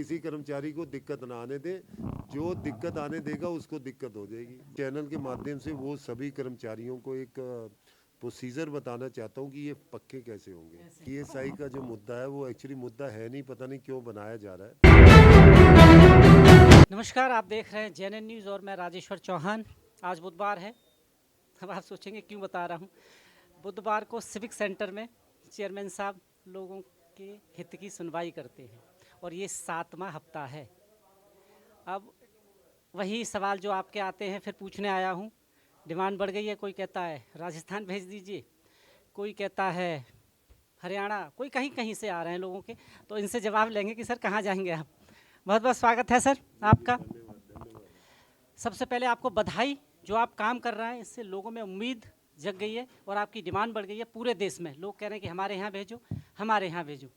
किसी कर्मचारी को दिक्कत ना आने दे, जो दिक्कत आने देगा उसको दिक्कत हो जाएगी। चैनल के माध्यम से वो सभी कर्मचारियों को एक प्रोसीजर बताना चाहता हूँ कि ये पक्के कैसे होंगे। ईएसआई का जो मुद्दा है वो एक्चुअली मुद्दा है नहीं, पता नहीं क्यों बनाया जा रहा है। नमस्कार, आप देख रहे हैं जेएनएन न्यूज़ और मैं राजेश्वर चौहान। आज बुधवार है। अब आप सोचेंगे क्यों बता रहा हूँ। बुधवार को सिविक सेंटर में चेयरमैन साहब लोगों के हित की सुनवाई करते हैं और ये 7वां हफ्ता है। अब वही सवाल जो आपके आते हैं फिर पूछने आया हूँ। डिमांड बढ़ गई है, कोई कहता है राजस्थान भेज दीजिए, कोई कहता है हरियाणा, कोई कहीं कहीं से आ रहे हैं लोगों के। तो इनसे जवाब लेंगे कि सर कहाँ जाएंगे आप। बहुत बहुत स्वागत है सर आपका। सबसे पहले आपको बधाई, जो आप काम कर रहे हैं इससे लोगों में उम्मीद जग गई है और आपकी डिमांड बढ़ गई है। पूरे देश में लोग कह रहे हैं कि हमारे यहाँ भेजो, हमारे यहाँ भेजो।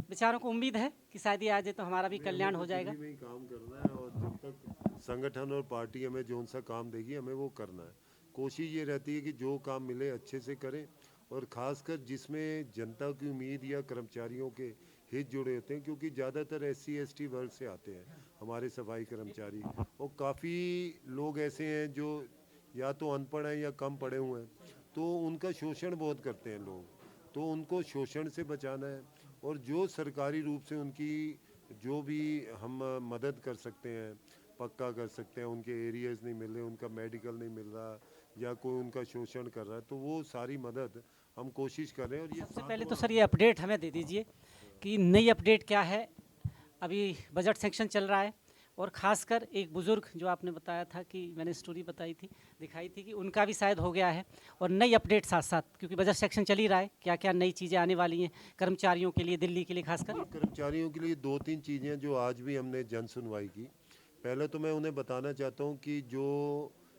बेचारों को उम्मीद है कि शायद ये आ जाए तो हमारा भी कल्याण हो जाएगा। दिल्ली में ही काम करना है और जब तक संगठन और पार्टी हमें जो सा काम देगी हमें वो करना है। कोशिश ये रहती है कि जो काम मिले अच्छे से करें और ख़ासकर जिसमें जनता की उम्मीद या कर्मचारियों के हित जुड़े होते हैं, क्योंकि ज़्यादातर SC ST वर्ग से आते हैं हमारे सफाई कर्मचारी, और काफ़ी लोग ऐसे हैं जो या तो अनपढ़ हैं या कम पढ़े हुए हैं, तो उनका शोषण बहुत करते हैं लोग। तो उनको शोषण से बचाना है और जो सरकारी रूप से उनकी जो भी हम मदद कर सकते हैं, पक्का कर सकते हैं, उनके एरियाज़ नहीं मिल रहे, उनका मेडिकल नहीं मिल रहा या कोई उनका शोषण कर रहा है, तो वो सारी मदद हम कोशिश कर रहे हैं। और ये सबसे पहले तो 7वां सर ये अपडेट हमें दे दीजिए कि नई अपडेट क्या है। अभी बजट सेक्शन चल रहा है और ख़ासकर एक बुज़ुर्ग जो आपने बताया था कि मैंने स्टोरी बताई थी, दिखाई थी कि उनका भी शायद हो गया है। और नई अपडेट साथ साथ, क्योंकि बजट सेक्शन चल ही रहा है, क्या क्या नई चीज़ें आने वाली हैं कर्मचारियों के लिए, दिल्ली के लिए खासकर। कर्मचारियों के लिए 2-3 चीज़ें जो आज भी हमने जन सुनवाई की। पहले तो मैं उन्हें बताना चाहता हूँ कि जो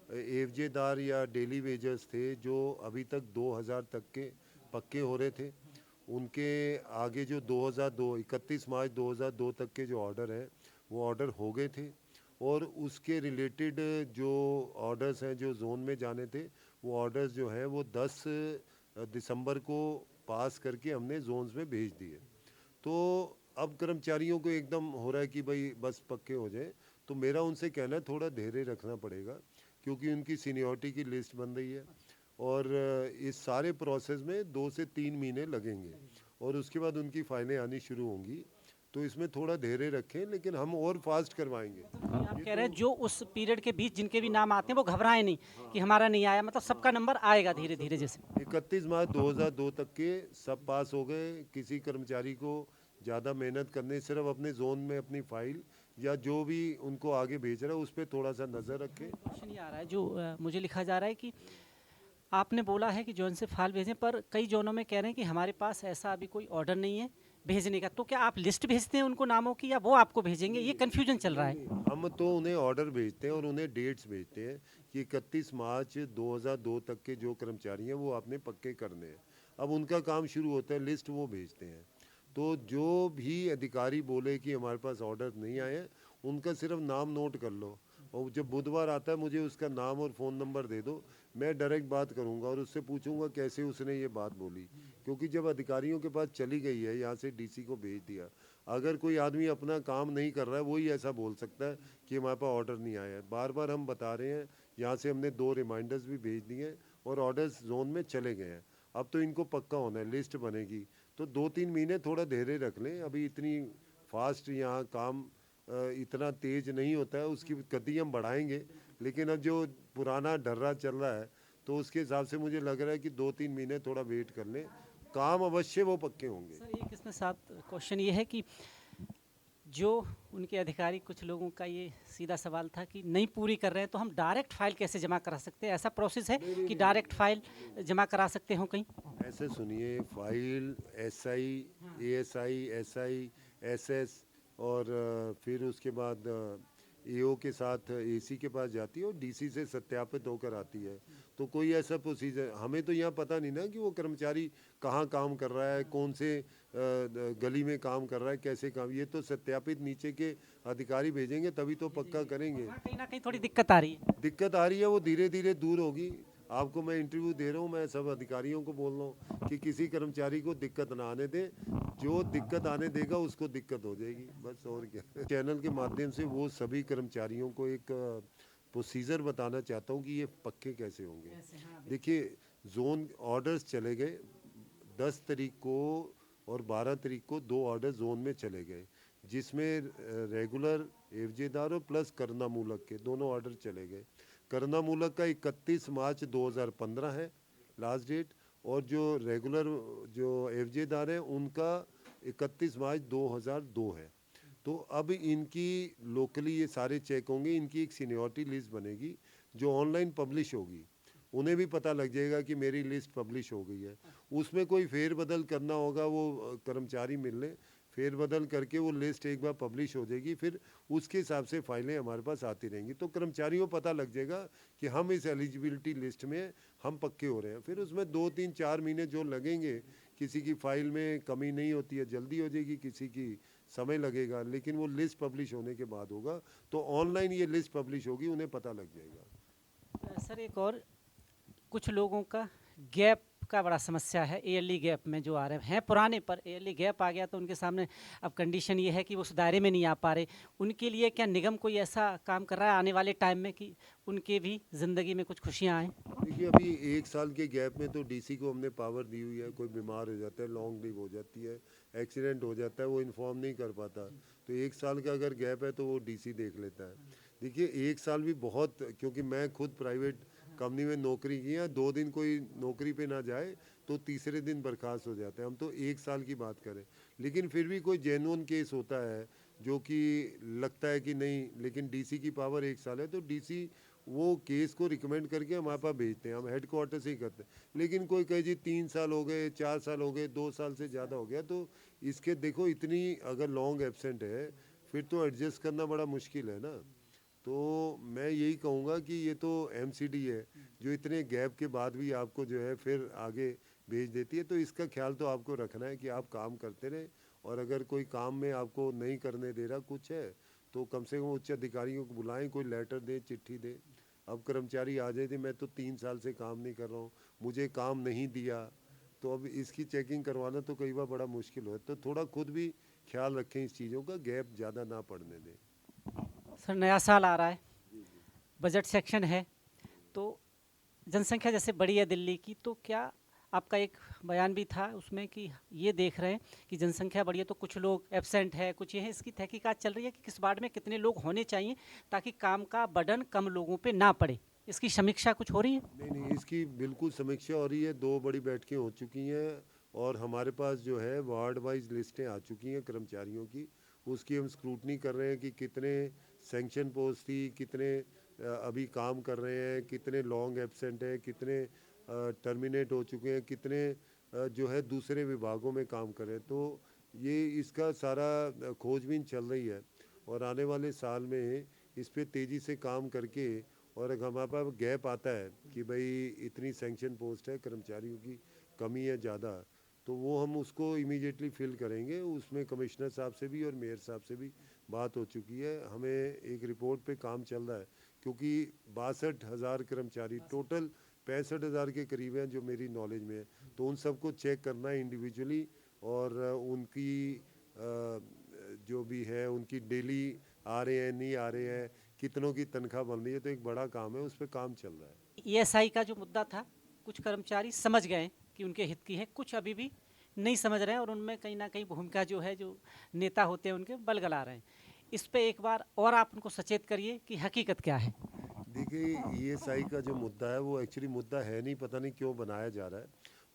एवजेदार या डेली वेजर्स थे जो अभी तक 2000 तक के पक्के हो रहे थे, उनके आगे जो 2002 31 मार्च 2002 तक के जो ऑर्डर हैं वो ऑर्डर हो गए थे, और उसके रिलेटेड जो ऑर्डर्स हैं जो जोन में जाने थे, वो ऑर्डर्स जो हैं वो 10 दिसंबर को पास करके हमने जोन्स में भेज दिए। तो अब कर्मचारियों को एकदम हो रहा है कि भाई बस पक्के हो जाए, तो मेरा उनसे कहना है थोड़ा धैर्य रखना पड़ेगा, क्योंकि उनकी सीनियरिटी की लिस्ट बन रही है और इस सारे प्रोसेस में 2 से 3 महीने लगेंगे और उसके बाद उनकी फाइलें आनी शुरू होंगी। तो इसमें थोड़ा धैर्य रखें, लेकिन हम और फास्ट करवाएंगे। आप ये कह रहे तो हैं जो उस पीरियड के बीच जिनके भी नाम आते हैं वो घबराएं नहीं कि हमारा नहीं आया, मतलब सबका नंबर आएगा धीरे धीरे जैसे। 31 मार्च 2002 तक के सब पास हो गए। किसी कर्मचारी को ज़्यादा मेहनत करने, सिर्फ अपने जोन में अपनी फाइल या जो भी उनको आगे भेज रहा है उस पर थोड़ा सा नज़र रखें। क्वेश्चन ये आ रहा है जो मुझे लिखा जा रहा है कि आपने बोला है कि जौन से फाइल भेजें, पर कई जोनों में कह रहे हैं कि हमारे पास ऐसा अभी कोई ऑर्डर नहीं है भेजने का। तो क्या आप लिस्ट भेजते हैं उनको नामों की या वो आपको भेजेंगे? ये कन्फ्यूजन चल रहा है। हम तो उन्हें ऑर्डर भेजते हैं और उन्हें डेट्स भेजते हैं कि 31 मार्च 2002 तक के जो कर्मचारी हैं वो आपने पक्के करने हैं। अब उनका काम शुरू होता है, लिस्ट वो भेजते हैं। तो जो भी अधिकारी बोले कि हमारे पास ऑर्डर नहीं आए हैं, उनका सिर्फ नाम नोट कर लो और जब बुधवार आता है मुझे उसका नाम और फ़ोन नंबर दे दो। मैं डायरेक्ट बात करूंगा और उससे पूछूंगा कैसे उसने ये बात बोली, क्योंकि जब अधिकारियों के पास चली गई है, यहाँ से DC को भेज दिया, अगर कोई आदमी अपना काम नहीं कर रहा है वही ऐसा बोल सकता है कि हमारे पास ऑर्डर नहीं आया है। बार बार हम बता रहे हैं, यहाँ से हमने 2 रिमाइंडर्स भी भेज दिए हैं और ऑर्डर्स जोन में चले गए हैं। अब तो इनको पक्का होना है, लिस्ट बनेगी। तो 2-3 महीने थोड़ा धैर्य रख लें। अभी इतनी फास्ट यहाँ काम इतना तेज नहीं होता है, उसकी गति हम बढ़ाएंगे, लेकिन अब जो पुराना ढर्रा चल रहा है तो उसके हिसाब से मुझे लग रहा है कि 2-3 महीने थोड़ा वेट कर लें, काम अवश्य वो पक्के होंगे। सर एक इसमें साथ क्वेश्चन ये है कि जो उनके अधिकारी, कुछ लोगों का ये सीधा सवाल था कि नहीं पूरी कर रहे हैं तो हम डायरेक्ट फाइल कैसे जमा करा सकते हैं? ऐसा प्रोसेस है कि डायरेक्ट फाइल जमा करा सकते हो कहीं? ऐसे सुनिए, file SI ASI SI SS और फिर उसके बाद AO के साथ AC के पास जाती है और DC से सत्यापित होकर आती है। तो कोई ऐसा प्रोसीजर हमें तो यहाँ पता नहीं ना कि वो कर्मचारी कहाँ काम कर रहा है, कौन से गली में काम कर रहा है, कैसे काम, ये तो सत्यापित नीचे के अधिकारी भेजेंगे तभी तो पक्का करेंगे। हाँ, कहीं ना कहीं थोड़ी दिक्कत आ रही है। दिक्कत आ रही है, वो धीरे धीरे दूर होगी। आपको मैं इंटरव्यू दे रहा हूँ, मैं सब अधिकारियों को बोल रहा हूँ कि किसी कर्मचारी को दिक्कत ना आने दे, जो दिक्कत आने देगा उसको दिक्कत हो जाएगी, बस और क्या। चैनल के माध्यम से वो सभी कर्मचारियों को एक प्रोसीजर बताना चाहता हूँ कि ये पक्के कैसे होंगे। देखिए, जोन ऑर्डर्स चले गए 10 तारीख को और 12 तारीख को, 2 ऑर्डर जोन में चले गए, जिसमें रेगुलर एवजेदार और प्लस करना मूलक के दोनों ऑर्डर चले गए। करना मूलक का 31 मार्च 2015 है लास्ट डेट, और जो रेगुलर जो एवजेदार है उनका 31 मार्च 2002 है। तो अब इनकी लोकली ये सारे चेक होंगे, इनकी एक सीनियरिटी लिस्ट बनेगी जो ऑनलाइन पब्लिश होगी, उन्हें भी पता लग जाएगा कि मेरी लिस्ट पब्लिश हो गई है। उसमें कोई फेरबदल करना होगा, वो कर्मचारी मिल लें, फेरबदल करके वो लिस्ट एक बार पब्लिश हो जाएगी, फिर उसके हिसाब से फाइलें हमारे पास आती रहेंगी। तो कर्मचारियों को पता लग जाएगा कि हम इस एलिजिबिलिटी लिस्ट में हम पक्के हो रहे हैं। फिर उसमें 2 3 4 महीने जो लगेंगे, किसी की फाइल में कमी नहीं होती है, जल्दी हो जाएगी, किसी की समय लगेगा, लेकिन वो लिस्ट पब्लिश होने के बाद होगा। तो ऑनलाइन ये लिस्ट पब्लिश होगी, उन्हें पता लग जाएगा। सर एक और, कुछ लोगों का गैप का बड़ा समस्या है, ईयरली गैप में जो आ रहे हैं पुराने, पर ईयरली गैप आ गया तो उनके सामने अब कंडीशन ये है कि वो उस दायरे में नहीं आ पा रहे। उनके लिए क्या निगम कोई ऐसा काम कर रहा है आने वाले टाइम में कि उनके भी ज़िंदगी में कुछ खुशियाँ आएँ? देखिए, अभी 1 साल के गैप में तो डीसी को हमने पावर दी हुई है। कोई बीमार हो जाता है, लॉन्ग लीव हो जाती है, एक्सीडेंट हो जाता है, वो इन्फॉर्म नहीं कर पाता, तो 1 साल का अगर गैप है तो वो डीसी देख लेता है। देखिए, 1 साल भी बहुत, क्योंकि मैं खुद प्राइवेट कंपनी में नौकरी की है, 2 दिन कोई नौकरी पे ना जाए तो तीसरे दिन बर्खास्त हो जाते हैं। हम तो 1 साल की बात करें, लेकिन फिर भी कोई जेन्युइन केस होता है जो कि लगता है कि नहीं, लेकिन डीसी की पावर 1 साल है, तो डीसी वो केस को रिकमेंड करके हमारे पास भेजते हैं, हम हेड क्वार्टर से ही करते हैं। लेकिन कोई कहे जी 3 साल हो गए, 4 साल हो गए, 2 साल से ज़्यादा हो गया, तो इसके देखो इतनी अगर लॉन्ग एब्सेंट है फिर तो एडजस्ट करना बड़ा मुश्किल है ना। तो मैं यही कहूँगा कि ये तो एमसीडी है जो इतने गैप के बाद भी आपको जो है फिर आगे भेज देती है। तो इसका ख्याल तो आपको रखना है कि आप काम करते रहें, और अगर कोई काम में आपको नहीं करने दे रहा कुछ है तो कम से कम उच्च अधिकारियों को बुलाएं, कोई लेटर दें, चिट्ठी दें। अब कर्मचारी आ जाए थे, मैं तो 3 साल से काम नहीं कर रहा हूँ, मुझे काम नहीं दिया, तो अब इसकी चेकिंग करवाना तो कई बार बड़ा मुश्किल हो। तो थोड़ा खुद भी ख्याल रखें इस चीज़ों का, गैप ज़्यादा ना पड़ने दें। सर नया साल आ रहा है, बजट सेक्शन है, तो जनसंख्या जैसे बढ़ी है दिल्ली की, तो क्या आपका एक बयान भी था उसमें कि ये देख रहे हैं कि जनसंख्या बढ़ी है तो कुछ लोग एब्सेंट है, कुछ ये है, इसकी तहकीकात चल रही है कि किस वार्ड में कितने लोग होने चाहिए ताकि काम का बर्डन कम लोगों पे ना पड़े, इसकी समीक्षा कुछ हो रही है? नहीं नहीं, इसकी बिल्कुल समीक्षा हो रही है, 2 बड़ी बैठकें हो चुकी हैं, और हमारे पास जो है वार्ड वाइज लिस्टें आ चुकी हैं कर्मचारियों की। उसकी हम स्क्रूटनी कर रहे हैं कि कितने सैंक्शन पोस्ट थी, कितने अभी काम कर रहे हैं, कितने लॉन्ग एब्सेंट हैं, कितने टर्मिनेट हो चुके हैं, कितने जो है दूसरे विभागों में काम कर रहे हैं। तो ये इसका सारा खोजबीन चल रही है, और आने वाले साल में इस पे तेज़ी से काम करके, और अगर हमारे पास गैप आता है कि भाई इतनी सैंक्शन पोस्ट है, कर्मचारियों की कमी है ज़्यादा, तो वो हम उसको इमीडिएटली फिल करेंगे। उसमें कमिश्नर साहब से भी और मेयर साहब से भी बात हो चुकी है, हमें एक रिपोर्ट पे काम चल रहा है, क्योंकि 62,000 कर्मचारी टोटल 65,000 के करीब हैं जो मेरी नॉलेज में है। तो उन सबको चेक करना है इंडिविजुअली, और उनकी जो भी है उनकी डेली आ रहे हैं नहीं आ रहे हैं, कितनों की तनख्वाह बन रही है, तो एक बड़ा काम है, उस पर काम चल रहा है। ईएसआई का जो मुद्दा था, कुछ कर्मचारी समझ गए कि उनके हित की है, कुछ अभी भी नहीं समझ रहे हैं और उनमें कहीं ना कहीं भूमिका जो है, जो नेता होते हैं उनके बलगला रहे हैं। इस पे एक बार और आप उनको सचेत करिए कि हकीकत क्या है। देखिए, ईएसआई का जो मुद्दा है वो एक्चुअली मुद्दा है नहीं, पता नहीं क्यों बनाया जा रहा है,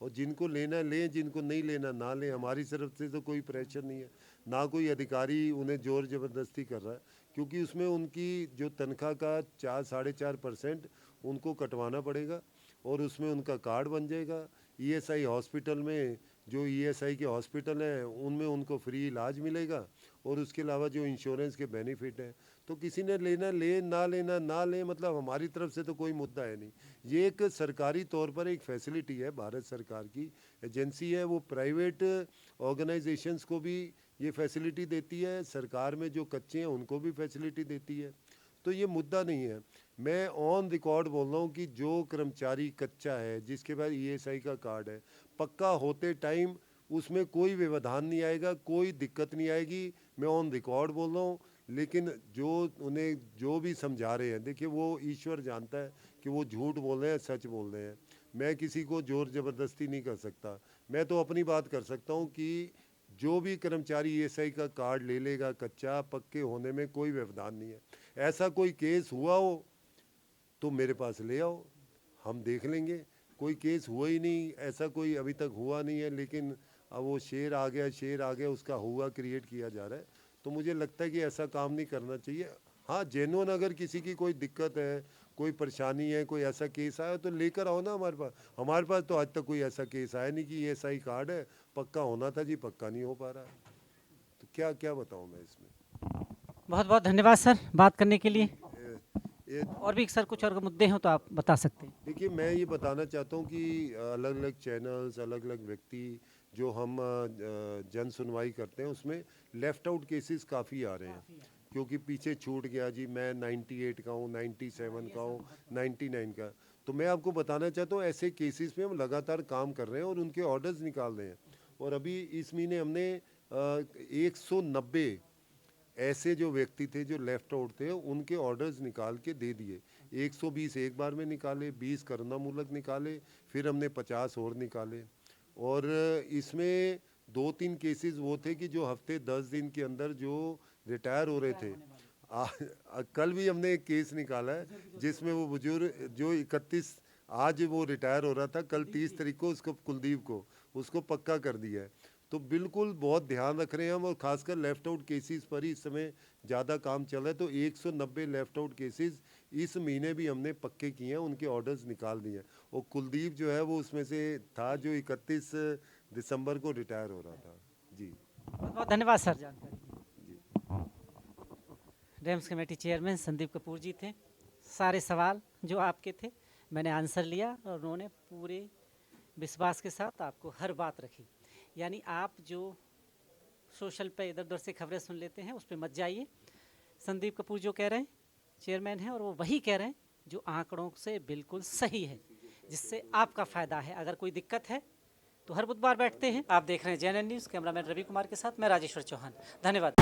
और जिनको लेना लें, जिनको नहीं लेना ना लें। हमारी तरफ से तो कोई प्रेशर नहीं है, ना कोई अधिकारी उन्हें जोर ज़बरदस्ती कर रहा है, क्योंकि उसमें उनकी जो तनख्वाह का 4 साढ़े 4% उनको कटवाना पड़ेगा, और उसमें उनका कार्ड बन जाएगा। ईएसआई हॉस्पिटल में, जो ईएसआई के हॉस्पिटल हैं उनमें उनको फ्री इलाज मिलेगा, और उसके अलावा जो इंश्योरेंस के बेनिफिट हैं। तो किसी ने लेना ले, ना लेना ना ले, मतलब हमारी तरफ से तो कोई मुद्दा है नहीं। ये एक सरकारी तौर पर एक फैसिलिटी है, भारत सरकार की एजेंसी है, वो प्राइवेट ऑर्गेनाइजेशंस को भी ये फैसिलिटी देती है, सरकार में जो कच्चे हैं उनको भी फैसिलिटी देती है। तो ये मुद्दा नहीं है। मैं ऑन रिकॉर्ड बोल रहा हूँ कि जो कर्मचारी कच्चा है, जिसके पास ईएसआई का कार्ड है, पक्का होते टाइम उसमें कोई व्यवधान नहीं आएगा, कोई दिक्कत नहीं आएगी। मैं ऑन रिकॉर्ड बोल रहा हूँ। लेकिन जो उन्हें जो भी समझा रहे हैं, देखिए वो ईश्वर जानता है कि वो झूठ बोल रहे हैं सच बोल रहे हैं। मैं किसी को जोर ज़बरदस्ती नहीं कर सकता। मैं तो अपनी बात कर सकता हूँ कि जो भी कर्मचारी ईएसआई का कार्ड ले लेगा कच्चा, पक्के होने में कोई व्यवधान नहीं है। ऐसा कोई केस हुआ हो तो मेरे पास ले आओ, हम देख लेंगे। कोई केस हुआ ही नहीं, ऐसा कोई अभी तक हुआ नहीं है। लेकिन अब वो शेर आ गया, उसका हुआ क्रिएट किया जा रहा है। तो मुझे लगता है कि ऐसा काम नहीं करना चाहिए। हाँ, जेन्युइन अगर किसी की कोई दिक्कत है, कोई परेशानी है, कोई ऐसा केस आया तो लेकर आओ ना हमारे पास। हमारे पास तो आज तक कोई ऐसा केस आया नहीं कि ऐसा ही कार्ड है, पक्का होना था जी, पक्का नहीं हो पा रहा है। तो क्या क्या बताऊँ मैं इसमें। बहुत बहुत धन्यवाद सर बात करने के लिए। ये और भी सर कुछ और मुद्दे हो तो आप बता सकते हैं। देखिए, मैं ये बताना चाहता हूँ कि अलग अलग चैनल्स, अलग अलग व्यक्ति जो हम जन सुनवाई करते हैं, उसमें लेफ़्ट आउट केसेस काफ़ी आ रहे हैं। क्योंकि पीछे छूट गया जी, मैं 98 का हूँ, 97 का हूँ, 99 का। तो मैं आपको बताना चाहता हूँ, ऐसे केसेस में हम लगातार काम कर रहे हैं और उनके ऑर्डर्स निकाल रहे हैं। और अभी इस महीने हमने 190 ऐसे जो व्यक्ति थे जो लेफ्ट आउट थे, उनके ऑर्डर्स निकाल के दे दिए। 120 एक बार में निकाले, 20 करुणामूलक निकाले, फिर हमने 50 और निकाले। और इसमें 2-3 केसेस वो थे कि जो हफ्ते 10 दिन के अंदर जो रिटायर हो रहे थे। कल भी हमने एक केस निकाला है जिसमें वो बुजुर्ग जो 31 आज वो रिटायर हो रहा था, कल 30 तारीख को उसको, कुलदीप को, उसको पक्का कर दिया है। तो बिल्कुल बहुत ध्यान रख रहे हैं हम, और खासकर लेफ्ट आउट केसेस पर ही इस समय ज़्यादा काम चल रहा है। तो 190 लेफ्ट आउट केसेस इस महीने भी हमने पक्के किए हैं, उनके ऑर्डर्स निकाल दिए हैं। और कुलदीप जो है वो उसमें से था जो 31 दिसंबर को रिटायर हो रहा था जी। बहुत बहुत धन्यवाद सर जानकारी के लिए। जी रेम्स कमेटी चेयरमैन संदीप कपूर जी थे। सारे सवाल जो आपके थे मैंने आंसर लिया और उन्होंने पूरे विश्वास के साथ आपको हर बात रखी। यानी आप जो सोशल पे इधर उधर से खबरें सुन लेते हैं उस पर मत जाइए। संदीप कपूर जो कह रहे हैं चेयरमैन हैं, और वो वही कह रहे हैं जो आंकड़ों से बिल्कुल सही है, जिससे आपका फ़ायदा है। अगर कोई दिक्कत है तो हर बुधवार बैठते हैं। आप देख रहे हैं JNN news. Cameraman Ravi Kumar के साथ मैं राजेश्वर चौहान। धन्यवाद।